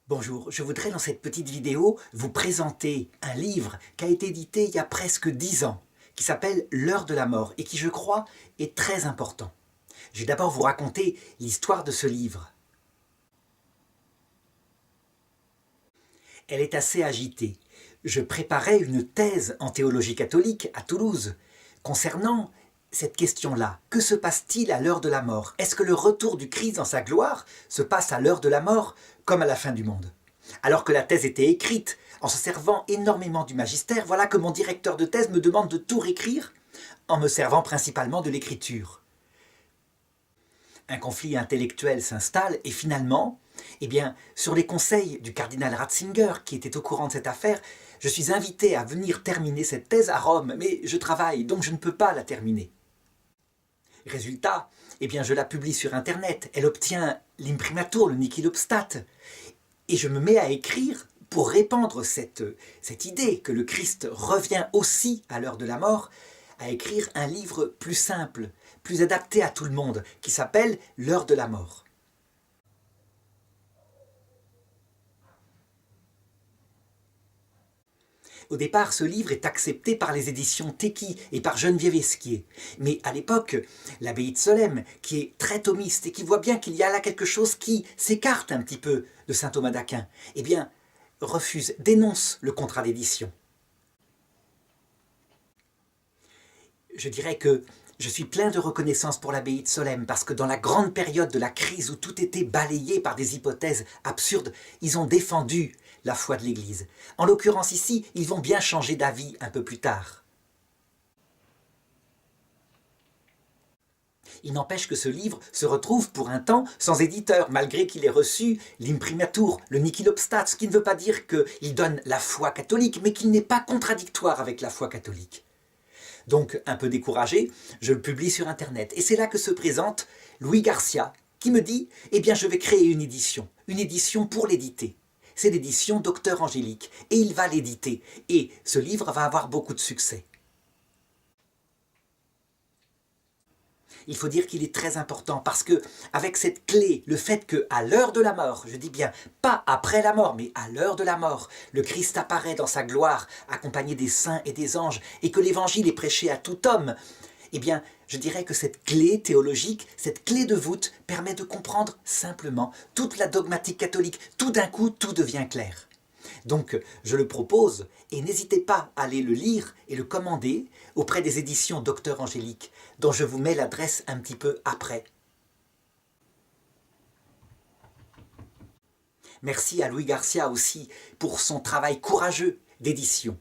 Bonjour, je voudrais dans cette petite vidéo vous présenter un livre qui a été édité il y a presque 10 ans, qui s'appelle L'heure de la mort et qui, je crois, est très important. Je vais d'abord vous raconter l'histoire de ce livre. Elle est assez agitée. Je préparais une thèse en théologie catholique à Toulouse concernant cette question-là. Que se passe-t-il à l'heure de la mort? Est-ce que le retour du Christ dans sa gloire se passe à l'heure de la mort comme à la fin du monde? Alors que la thèse était écrite, en se servant énormément du magistère, voilà que mon directeur de thèse me demande de tout réécrire en me servant principalement de l'écriture. Un conflit intellectuel s'installe et finalement, sur les conseils du cardinal Ratzinger, qui était au courant de cette affaire, je suis invité à venir terminer cette thèse à Rome, mais je travaille, donc je ne peux pas la terminer. Résultat, je la publie sur Internet, elle obtient l'imprimatur, le nihil obstat, et je me mets à écrire pour répandre cette idée que le Christ revient aussi à l'heure de la mort, à écrire un livre plus simple, plus adapté à tout le monde, qui s'appelle L'heure de la mort. Au départ, ce livre est accepté par les éditions Teki et par Geneviève Esquier. Mais à l'époque, l'abbaye de Solesmes, qui est très thomiste et qui voit bien qu'il y a là quelque chose qui s'écarte un petit peu de saint Thomas d'Aquin, refuse, dénonce le contrat d'édition. Je dirais que je suis plein de reconnaissance pour l'abbaye de Solesmes parce que dans la grande période de la crise où tout était balayé par des hypothèses absurdes, ils ont défendu la foi de l'Église. En l'occurrence ici, ils vont bien changer d'avis un peu plus tard. Il n'empêche que ce livre se retrouve pour un temps sans éditeur, malgré qu'il ait reçu l'imprimatur, le nihil obstat, ce qui ne veut pas dire qu'il donne la foi catholique, mais qu'il n'est pas contradictoire avec la foi catholique. Donc, un peu découragé, je le publie sur Internet. Et c'est là que se présente Louis Garcia, qui me dit « je vais créer une édition pour l'éditer. C'est l'édition Docteur Angélique, et il va l'éditer. Et ce livre va avoir beaucoup de succès. » Il faut dire qu'il est très important parce que, avec cette clé, le fait qu'à l'heure de la mort, je dis bien pas après la mort, mais à l'heure de la mort, le Christ apparaît dans sa gloire, accompagné des saints et des anges, et que l'évangile est prêché à tout homme, je dirais que cette clé théologique, cette clé de voûte, permet de comprendre simplement toute la dogmatique catholique. Tout d'un coup, tout devient clair. Donc, je le propose, et n'hésitez pas à aller le lire et le commander auprès des éditions Docteur Angélique, dont je vous mets l'adresse un petit peu après. Merci à Louis Garcia aussi pour son travail courageux d'édition.